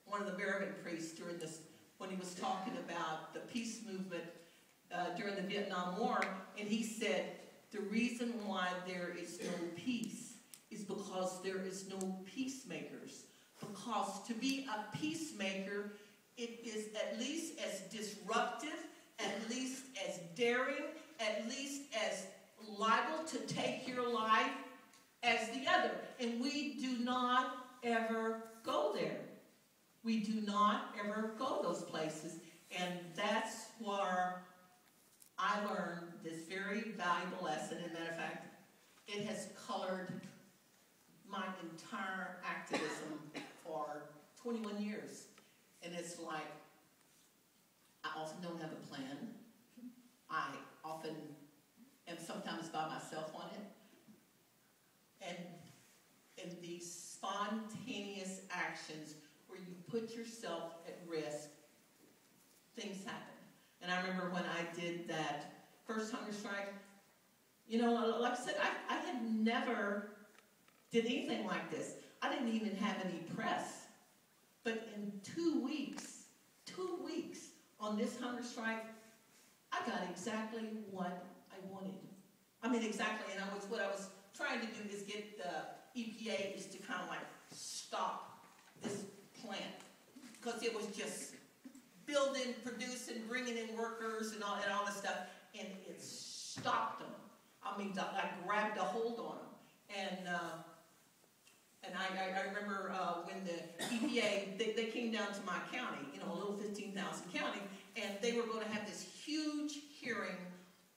one of the American priests during this, when he was talking about the peace movement during the Vietnam War, and he said, the reason why there is no peace is because there is no peacemakers. Because to be a peacemaker, it is at least as disruptive, at least as daring, at least as liable to take your life as the other. And we do not ever go there. We do not ever go those places. And that's where I learned this very valuable lesson. As a matter of fact, it has colored my entire activism for 21 years. And it's like, I often don't have a plan. I often am sometimes by myself on it. And these spontaneous actions where you put yourself at risk, things happen. And I remember when I did that first hunger strike, you know, like I said, I had never did anything like this. I didn't even have any press. But in 2 weeks on this hunger strike, I got exactly what I wanted. I mean, exactly, and what I was trying to do is get the EPA is to kind of like stop this plant, because it was just building, producing, bringing in workers and all this stuff, and it stopped them. I mean, I grabbed a hold on them, and I remember when the EPA, they came down to my county, you know, a little 15,000 county, and they were going to have this huge hearing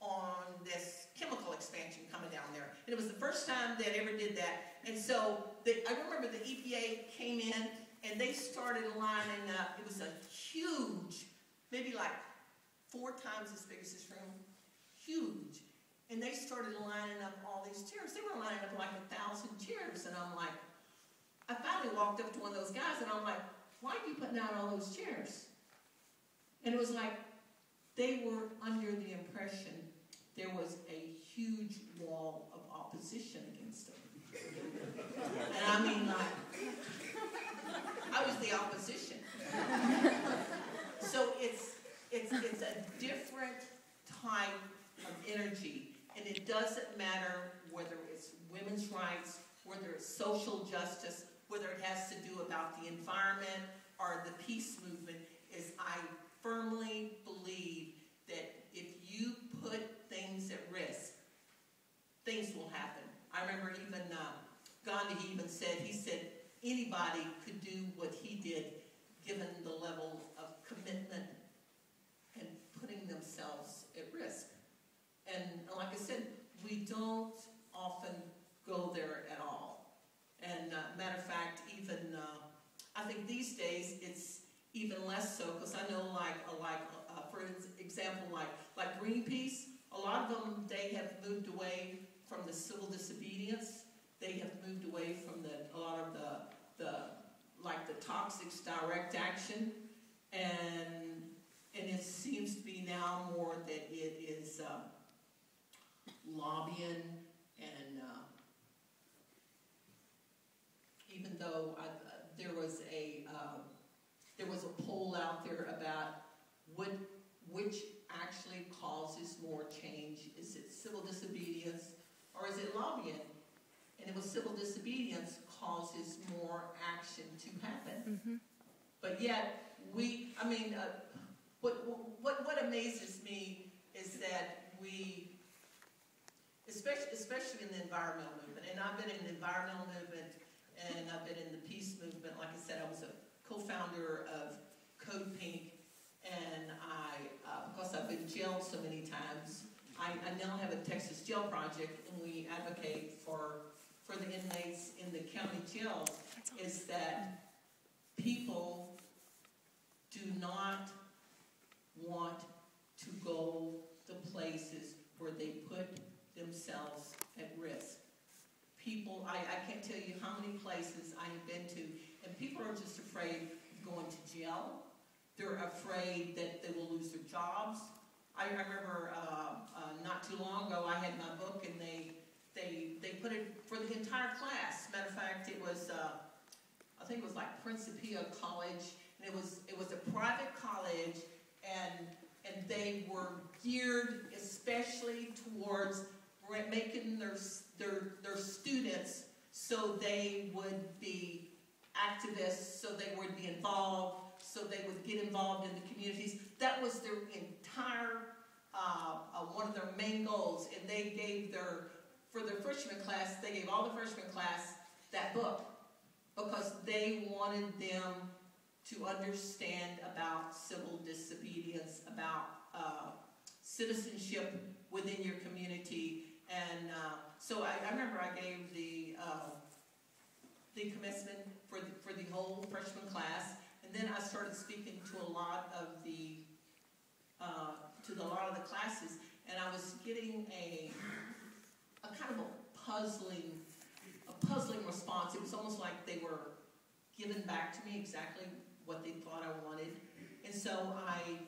on this chemical expansion coming down there. And it was the first time they ever did that. And so I remember the EPA came in and they started lining up. It was a huge, maybe like 4 times as big as this room, huge. And they started lining up all these chairs. They were lining up like 1,000 chairs. And I'm like, I finally walked up to one of those guys and I'm like, why are you putting out all those chairs? And it was like, they were under the impression there was a huge wall of opposition against them. And I mean, like, I was the opposition. So it's a different type of energy, and it doesn't matter whether it's women's rights, whether it's social justice, whether it has to do about the environment or the peace movement. Is I firmly believe that if you put things at risk, things will happen. I remember even Gandhi even said, he said anybody could do what he did given the level of commitment and putting themselves at risk. And like I said, we don't often go there at all. And matter of fact, even I think these days it's even less so, because I know for example, like Greenpeace, a lot of them, they have moved away from the civil disobedience. They have moved away from a lot of the toxics direct action, and it seems to be now more that it is lobbying, and even though there was a poll out there about which actually causes more change. Is it civil disobedience or is it lobbying? And it was civil disobedience causes more action to happen. Mm-hmm. But yet, what amazes me is that we, especially in the environmental movement, and I've been in the environmental movement and I've been in the peace movement. Like I said, I was a co-founder of Code Pink, and because I've been jailed so many times, I now have a Texas Jail Project, and we advocate for the inmates in the county jails. Is that people do not want to go to places where they put themselves at risk. People, I can't tell you how many places I have been to, and people are just afraid of going to jail. They're afraid that they will lose their jobs. I remember not too long ago, I had my book, and they put it for the entire class. Matter of fact, it was think it was like Principia College, and it was a private college, and they were geared especially towards making their students so they would be activists, so they would be involved, so they would get involved in the communities. That was their entire, one of their main goals. And they gave for their freshman class, they gave all the freshman class that book because they wanted them to understand about civil disobedience, about citizenship within your community. And so I remember I gave the commencement for the whole freshman class, and then I started speaking to a lot of the classes, and I was getting a kind of a puzzling response. It was almost like they were giving back to me exactly what they thought I wanted, and so I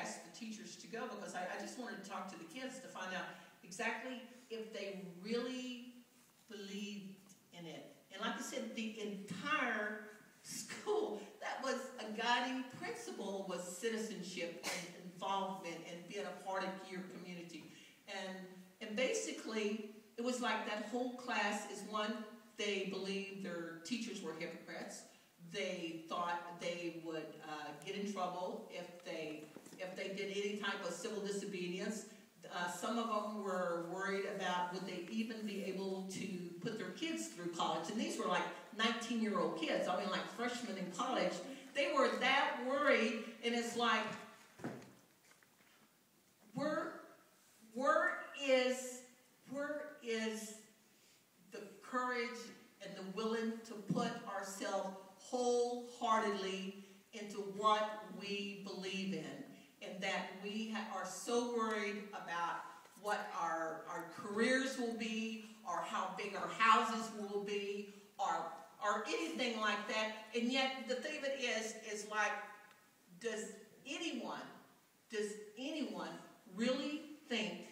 asked the teachers to go because I just wanted to talk to the kids to find out exactly if they really believed in it. And like I said, the entire school, that was a guiding principle, was citizenship and involvement and being a part of your community. And basically, it was like that whole class is one, they believed their teachers were hypocrites. They thought they would get in trouble if they did any type of civil disobedience. Some of them were worried about would they even be able to put their kids through college. And these were like 19-year-old kids. I mean, like freshmen in college. They were that worried, and it's like, where is the courage and the willing to put ourselves wholeheartedly into what we believe in? And that we are so worried about what our careers will be, or how big our houses will be, or anything like that. And yet the thing of it is like, does anyone really think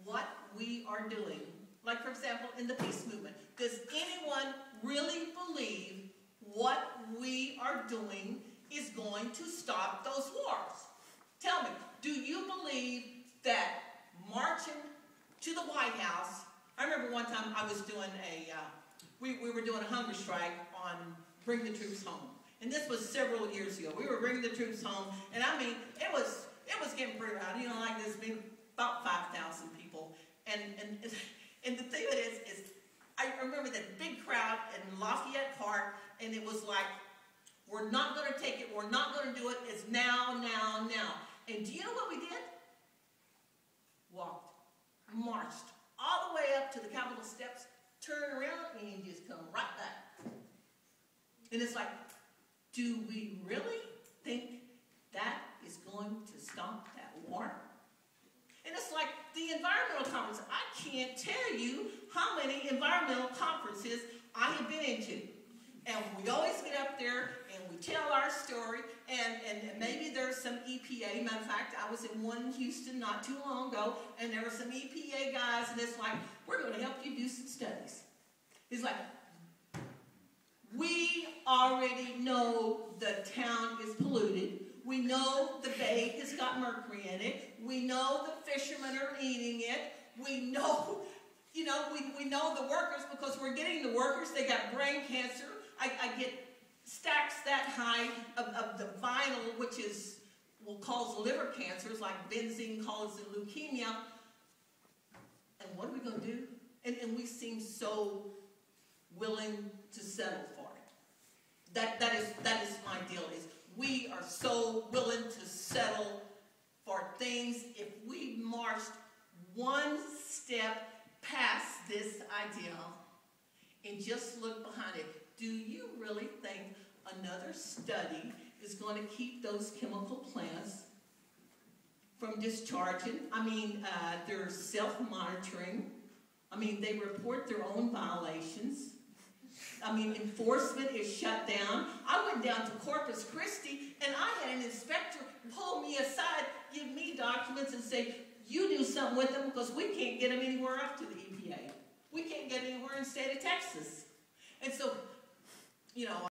what we are doing? Like, for example, in the peace movement, does anyone really believe what we are doing is going to stop those wars? Tell me, do you believe that marching to the White House, I remember one time I was doing we were doing a hunger strike on Bring the Troops Home. And this was several years ago. We were bringing the troops home, and I mean, it was getting pretty loud. You know, like there's been about 5,000 people. And the thing of it is I remember that big crowd in Lafayette Park, and it was like, we're not going to take it. We're not going to do it. It's now, now, now. And do you know what we did? Walked, marched all the way up to the Capitol steps, turned around, and just come right back. And it's like, do we really think that is going to stop that war? And it's like the environmental conference. I can't tell you how many environmental conferences I have been into. And we always get up there and we tell our story, and maybe there's some EPA. Matter of fact, I was in one in Houston not too long ago, and there were some EPA guys, and it's like, we're going to help you do some studies. It's like, we already know the town is polluted. We know the bay has got mercury in it. We know the fishermen are eating it. We know, we know the workers, because we're getting the workers. They got brain cancer. I get stacks that high of the vinyl, which will cause liver cancers, like benzene causes leukemia. And what are we going to do? And we seem so willing to settle for it. That is my deal. Is we are so willing to settle for things. If we marched one step past this ideal and just look behind it, do you really think another study is going to keep those chemical plants from discharging? I mean, they're self-monitoring. I mean, they report their own violations. I mean, enforcement is shut down. I went down to Corpus Christi, and I had an inspector pull me aside, give me documents, and say, you do something with them, because we can't get them anywhere up to the EPA. We can't get anywhere in the state of Texas. And so you know,